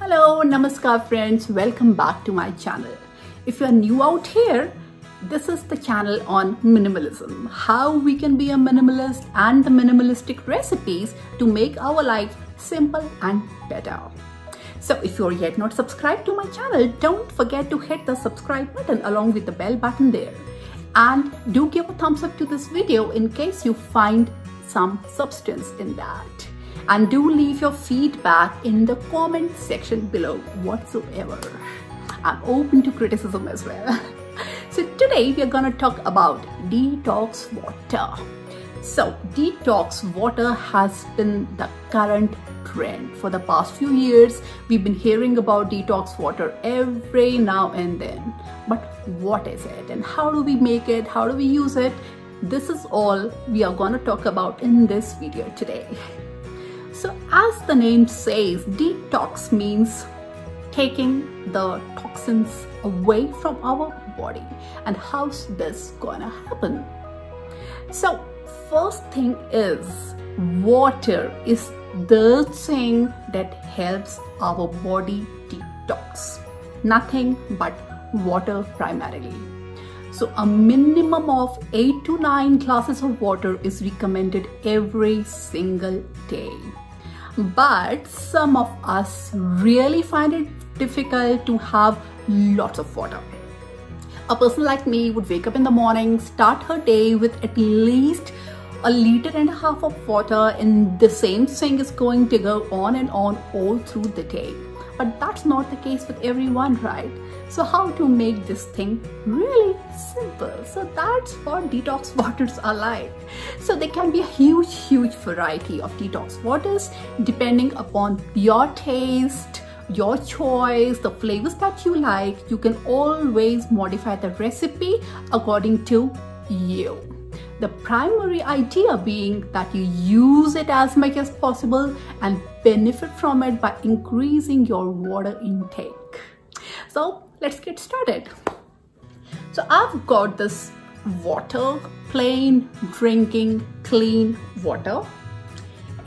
Hello, Namaskar friends, welcome back to my channel. If you are new out here, this is the channel on minimalism, how we can be a minimalist and the minimalistic recipes to make our life simple and better. So if you're yet not subscribed to my channel, don't forget to hit the subscribe button along with the bell button there. And do give a thumbs up to this video in case you find some substance in that. And do leave your feedback in the comment section below whatsoever. I'm open to criticism as well. So today we are going to talk about detox water. So detox water has been the current trend for the past few years. We've been hearing about detox water every now and then. But what is it and how do we make it? How do we use it? This is all we are going to talk about in this video today. So as the name says, detox means taking the toxins away from our body. And how's this gonna happen? So first thing is, water is the thing that helps our body detox. Nothing but water primarily. So a minimum of 8 to 9 glasses of water is recommended every single day. But some of us really find it difficult to have lots of water. A person like me would wake up in the morning, start her day with at least 1.5 liters of water, and the same thing is going to go on and on all through the day. But that's not the case with everyone, right? So how to make this thing really simple? So that's what detox waters are like. So there can be a huge variety of detox waters depending upon your taste, your choice, the flavors that you like. You can always modify the recipe according to you. The primary idea being that you use it as much as possible and benefit from it by increasing your water intake. So let's get started. So I've got this water, plain drinking clean water,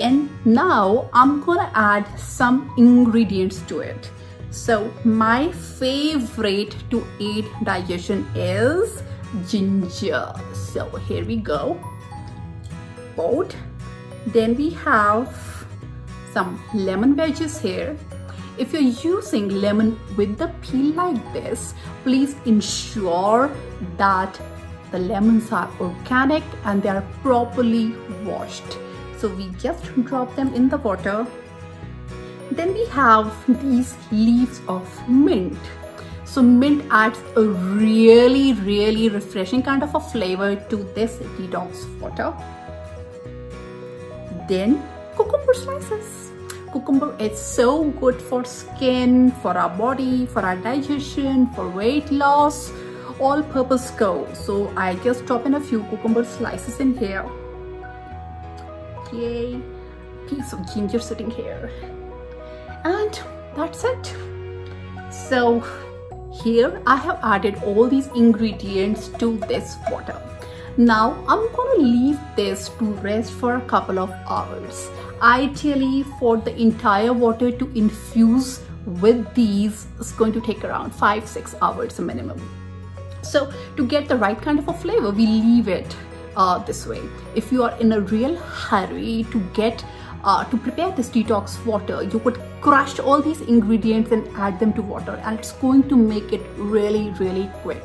and now I'm gonna add some ingredients to it. So my favorite to aid digestion is ginger. So here we go. Both. Then we have some lemon wedges here. If you're using lemon with the peel like this, please ensure that the lemons are organic and they are properly washed. So we just drop them in the water. Then we have these leaves of mint. So mint adds a really refreshing kind of a flavor to this detox water. Then cucumber slices. Cucumber is so good for skin, for our body, for our digestion, for weight loss, all purpose go. So I just drop in a few cucumber slices in here. Yay, piece of ginger sitting here. And that's it. So here I have added all these ingredients to this water. Now I'm gonna leave this to rest for a couple of hours. Ideally, for the entire water to infuse with these is going to take around 5-6 hours minimum. So to get the right kind of a flavor, we leave it this way. If you are in a real hurry to get to prepare this detox water, you could crush all these ingredients and add them to water, and it's going to make it really quick.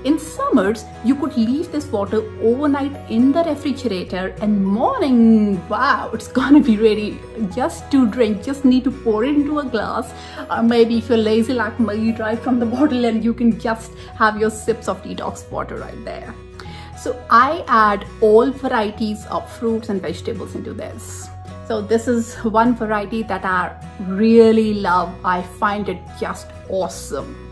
In summers, you could leave this water overnight in the refrigerator, and morning, wow, it's gonna be ready just to drink. Just need to pour it into a glass, or maybe if you're lazy like me, right from the bottle, and you can just have your sips of detox water right there. So I add all varieties of fruits and vegetables into this. So this is one variety that I really love. I find it just awesome.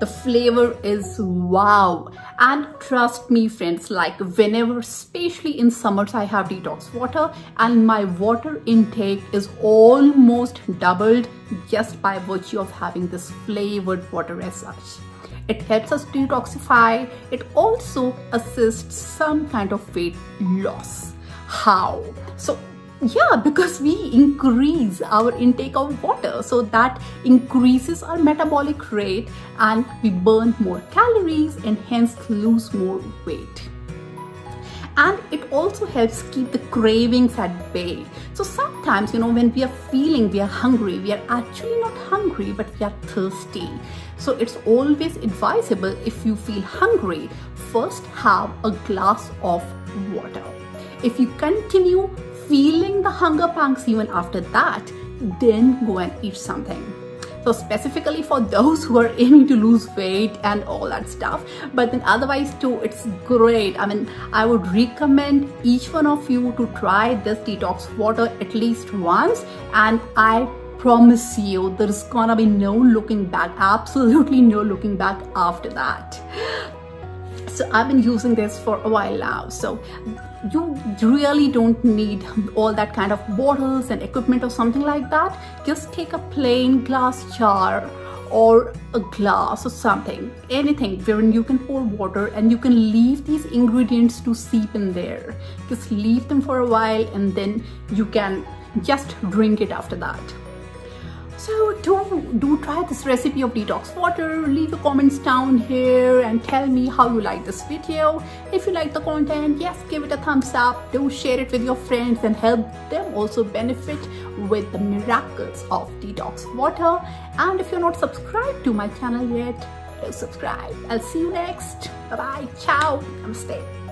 The flavor is wow. And trust me friends, like whenever, especially in summers, I have detox water and my water intake is almost doubled just by virtue of having this flavored water as such. It helps us detoxify. It also assists some kind of weight loss. How? So Yeah, because we increase our intake of water, so that increases our metabolic rate and we burn more calories and hence lose more weight. And it also helps keep the cravings at bay. So sometimes, when we are feeling we are hungry, we are actually not hungry, but we are thirsty. So it's always advisable, if you feel hungry, first have a glass of water. If you continue feeling the hunger pangs even after that, then go and eat something. So specifically for those who are aiming to lose weight and all that stuff, but then otherwise too, it's great. I mean, I would recommend each one of you to try this detox water at least once, and I promise you there's gonna be no looking back, absolutely no looking back after that. So I've been using this for a while now. So you really don't need all that kind of bottles and equipment or something like that. Just take a plain glass jar or a glass or something, anything wherein you can pour water, and you can leave these ingredients to seep in there. Just leave them for a while and then you can just drink it after that. So do try this recipe of detox water. Leave your comments down here and tell me how you like this video. If you like the content, yes, give it a thumbs up. Do share it with your friends and help them also benefit with the miracles of detox water. And if you're not subscribed to my channel yet, do subscribe. I'll see you next. Bye bye. Ciao. Namaste.